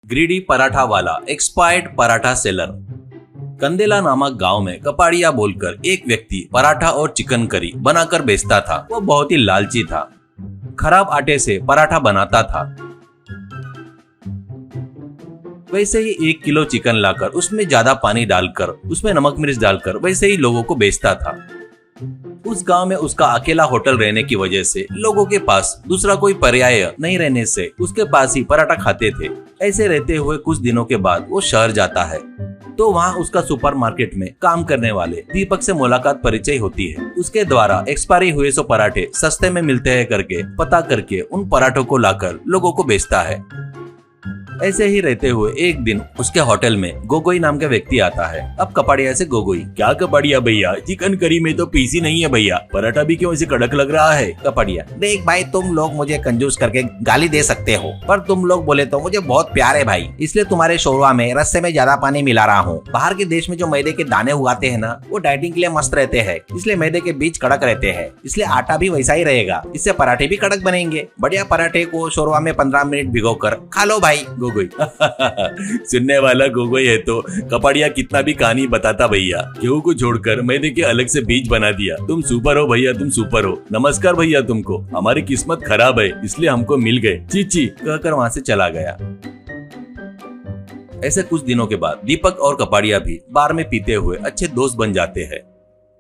Greedy paratha वाला, expired paratha seller. कंदेला नामक गांव में कपाड़िया बोलकर एक व्यक्ति पराठा और चिकन करी बनाकर बेचता था। वो बहुत ही लालची था। खराब आटे से पराठा बनाता था। वैसे ही 1 किलो चिकन लाकर उसमें ज्यादा पानी डालकर उसमें नमक मिर्च डालकर वैसे ही लोगों को बेचता था। उस गांव में उसका अकेला होटल रहने की वजह से लोगों के पास दूसरा कोई पर्याय नहीं रहने से उसके पास ही पराठा खाते थे। ऐसे रहते हुए कुछ दिनों के बाद वो शहर जाता है तो वहाँ उसका सुपरमार्केट में काम करने वाले दीपक से मुलाकात परिचय होती है। उसके द्वारा एक्सपायरी हुए सो पराठे सस्ते में मिलते हैं करके पता करके उन पराठों को लाकर लोगों को बेचता है। ऐसे ही रहते हुए एक दिन उसके होटल में गोगोई नाम का व्यक्ति आता है। अब कपाड़िया से गोगोई, क्या कपाड़िया भैया, चिकन करी में तो पीसी नहीं है भैया, पराठा भी क्यों ऐसे कड़क लग रहा है। कपाड़िया, देख भाई, तुम लोग मुझे कंजूस करके गाली दे सकते हो, पर तुम लोग बोले तो मुझे बहुत प्यार है भाई, इसलिए तुम्हारे शोरवा में रस्से में ज्यादा पानी मिला रहा हूँ। बाहर के देश में जो मैदे के दाने उगाते हैं ना, वो डाइटिंग के लिए मस्त रहते हैं, इसलिए मैदे के बीज कड़क रहते हैं, इसलिए आटा भी वैसा ही रहेगा, इससे पराठे भी कड़क बनेंगे। बढ़िया पराठे को शोरवा में 15 मिनट भिगो कर खा लो भाई। गोगोई सुनने वाला गोगोई है तो कपाड़िया कितना भी कहानी बताता भैया, गेहूं को छोड़कर मैदे के अलग से बीज बना दिया। तुम सुपर हो भैया, तुम सुपर हो। नमस्कार भैया तुमको, हमारी किस्मत खराब है इसलिए हमको मिल गए, चीची कहकर वहाँ से चला गया। ऐसे कुछ दिनों के बाद दीपक और कपाड़िया भी बार में पीते हुए अच्छे दोस्त बन जाते हैं।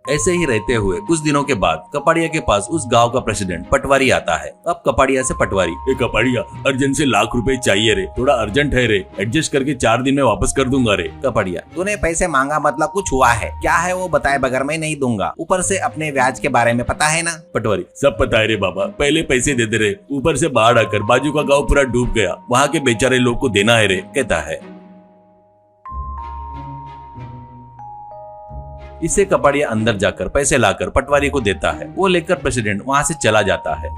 ऐसे ही रहते हुए कुछ दिनों के बाद कपाड़िया के पास उस गांव का प्रेसिडेंट पटवारी आता है। अब कपाड़िया से पटवारी, ए कपाड़िया, अर्जेंट से ₹1,00,000 चाहिए रे, थोड़ा अर्जेंट है रे, एडजस्ट करके 4 दिन में वापस कर दूंगा रे। कपाड़िया, तूने पैसे मांगा मतलब कुछ हुआ है क्या? है वो बताए बगैर मैं नहीं दूंगा, ऊपर से अपने ब्याज के बारे में पता है ना। पटवारी, सब पता है रे बाबा, पहले पैसे दे दे रे, ऊपर से बाढ़ आकर बाजू का गाँव पूरा डूब गया, वहाँ के बेचारे लोग को देना है रे, कहता है। इससे कपाड़िया अंदर जाकर पैसे लाकर पटवारी को देता है। वो लेकर प्रेसिडेंट वहाँ से चला जाता है।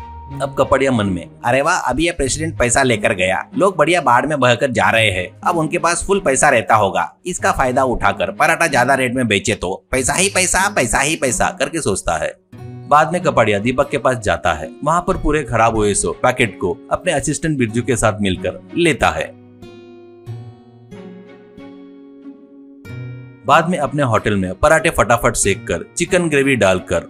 अब कपाड़िया मन में, अरे वाह, अभी ये प्रेसिडेंट पैसा लेकर गया, लोग बढ़िया बाढ़ में बहकर जा रहे हैं, अब उनके पास फुल पैसा रहता होगा, इसका फायदा उठाकर पराठा ज्यादा रेट में बेचे तो पैसा ही पैसा, पैसा ही पैसा करके सोचता है। बाद में कपाड़िया दीपक के पास जाता है। वहाँ पर पूरे खराब हुए सो पैकेट को अपने असिस्टेंट बिरजू के साथ मिलकर लेता है। बाद में अपने होटल में पराठे फटाफट सेक कर चिकन ग्रेवी डालकर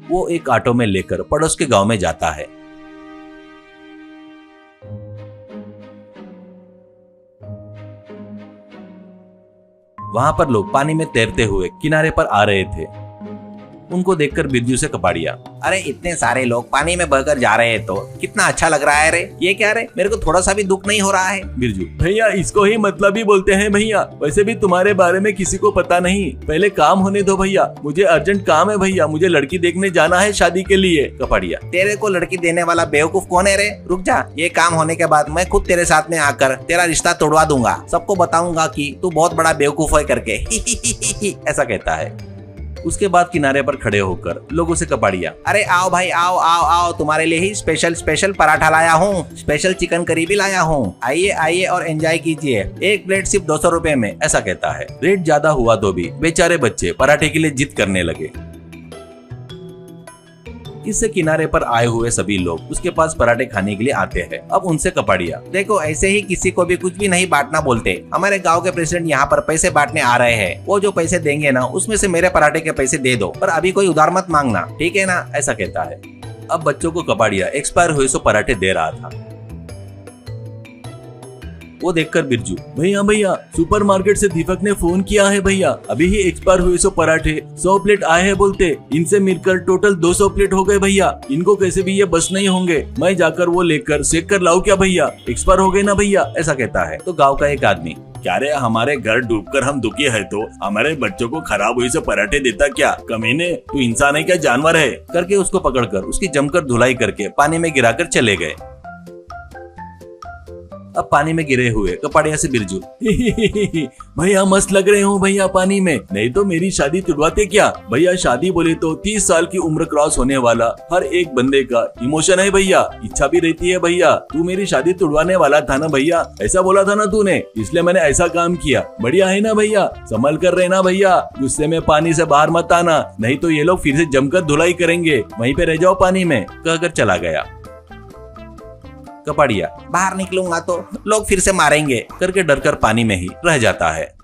वो एक ऑटो में लेकर पड़ोस के गांव में जाता है। वहां पर लोग पानी में तैरते हुए किनारे पर आ रहे थे। उनको देखकर बिरजू से कपाड़िया, अरे इतने सारे लोग पानी में बहकर जा रहे हैं तो कितना अच्छा लग रहा है रे, ये क्या रे, मेरे को थोड़ा सा भी दुख नहीं हो रहा है। बिरजू, भैया इसको ही मतलब ही बोलते हैं भैया, वैसे भी तुम्हारे बारे में किसी को पता नहीं, पहले काम होने दो भैया, मुझे अर्जेंट काम है भैया, मुझे लड़की देखने जाना है शादी के लिए। कपाड़िया, तेरे को लड़की देने वाला बेवकूफ कौन है रे, रुक जा, ये काम होने के बाद मैं खुद तेरे साथ में आकर तेरा रिश्ता तोड़वा दूंगा, सबको बताऊंगा कि तू बहुत बड़ा बेवकूफ है करके। ऐसा कहता है। उसके बाद किनारे पर खड़े होकर लोगों से कपाड़िया, अरे आओ भाई, आओ आओ आओ, तुम्हारे लिए ही स्पेशल पराठा लाया हूँ, स्पेशल चिकन करी भी लाया हूँ, आइए आइए और एंजॉय कीजिए, एक प्लेट सिर्फ 200 रुपए में। ऐसा कहता है। रेट ज्यादा हुआ तो भी बेचारे बच्चे पराठे के लिए जिद करने लगे। इससे किनारे पर आए हुए सभी लोग उसके पास पराठे खाने के लिए आते हैं। अब उनसे कपाड़िया, देखो ऐसे ही किसी को भी कुछ भी नहीं बांटना बोलते, हमारे गांव के प्रेसिडेंट यहाँ पर पैसे बांटने आ रहे हैं, वो जो पैसे देंगे ना उसमें से मेरे पराठे के पैसे दे दो, पर अभी कोई उधार मत मांगना, ठीक है ना। ऐसा कहता है। अब बच्चों को कपाड़िया एक्सपायर हुए सो पराठे दे रहा था। वो देखकर बिरजू, भैया भैया, सुपरमार्केट से दीपक ने फोन किया है भैया, अभी ही एक्सपायर हुए सो पराठे 100 प्लेट आए हैं बोलते, इनसे मिलकर टोटल 200 प्लेट हो गए भैया, इनको कैसे भी ये बस नहीं होंगे, मैं जाकर वो लेकर सेक कर लाऊं क्या भैया, एक्सपायर हो गए ना भैया। ऐसा कहता है। तो गाँव का एक आदमी, क्या रे, हमारे घर डूबकर हम दुखी है तो हमारे बच्चों को खराब हुई से पराठे देता क्या, कमीने, तू इंसान है क्या जानवर है, करके उसको पकड़कर उसकी जमकर धुलाई करके पानी में गिराकर चले गए। अब पानी में गिरे हुए कपाड़िया से बिरजू, भैया मस्त लग रहे हो भैया पानी में, नहीं तो मेरी शादी तुड़वाते क्या भैया, शादी बोले तो 30 साल की उम्र क्रॉस होने वाला हर एक बंदे का इमोशन है भैया, इच्छा भी रहती है भैया, तू मेरी शादी तुड़वाने वाला था ना भैया, ऐसा बोला था ना तूने, इसलिए मैंने ऐसा काम किया, बढ़िया है ना भैया, संभल कर रहना भैया, गुस्से में पानी से बाहर मत आना, नहीं तो ये लोग फिर से जमकर धुलाई करेंगे, वहीं पे रह जाओ पानी में, कहकर चला गया। कपाड़िया बाहर निकलूंगा तो लोग फिर से मारेंगे करके डरकर पानी में ही रह जाता है।